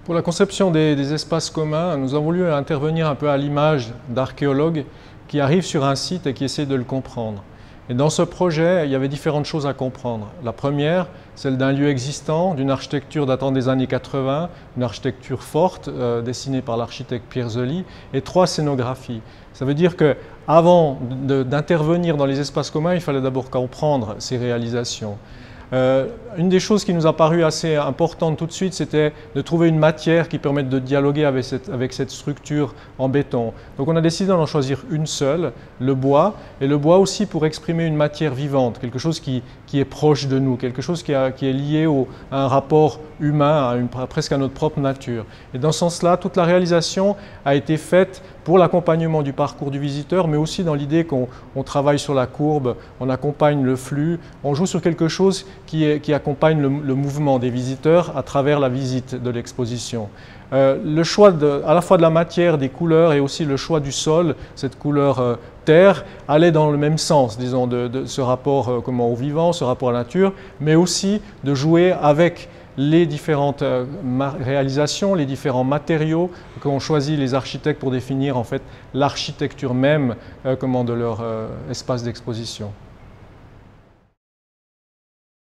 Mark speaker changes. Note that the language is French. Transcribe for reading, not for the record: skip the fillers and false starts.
Speaker 1: Pour la conception des espaces communs, nous avons voulu intervenir un peu à l'image d'archéologues qui arrivent sur un site et qui essaient de le comprendre. Et dans ce projet, il y avait différentes choses à comprendre. La première, celle d'un lieu existant, d'une architecture datant des années 80, une architecture forte dessinée par l'architecte Pierre Zely, et 3 scénographies. Ça veut dire qu'avant d'intervenir dans les espaces communs, il fallait d'abord comprendre ces réalisations. Une des choses qui nous a paru assez importante tout de suite, c'était de trouver une matière qui permette de dialoguer avec cette structure en béton. Donc on a décidé d'en choisir une seule, le bois, et le bois aussi pour exprimer une matière vivante, quelque chose qui est proche de nous, quelque chose qui est lié à un rapport humain, presque à notre propre nature. Et dans ce sens-là, toute la réalisation a été faite pour l'accompagnement du parcours du visiteur, mais aussi dans l'idée qu'on travaille sur la courbe, on accompagne le flux, on joue sur quelque chose qui accompagne le mouvement des visiteurs à travers la visite de l'exposition. Le choix à la fois de la matière, des couleurs et aussi le choix du sol, cette couleur terre, allait dans le même sens, disons, de ce rapport au vivant, ce rapport à la nature, mais aussi de jouer avec les différentes réalisations, les différents matériaux qu'ont choisi les architectes pour définir en fait l'architecture même de leur espace d'exposition.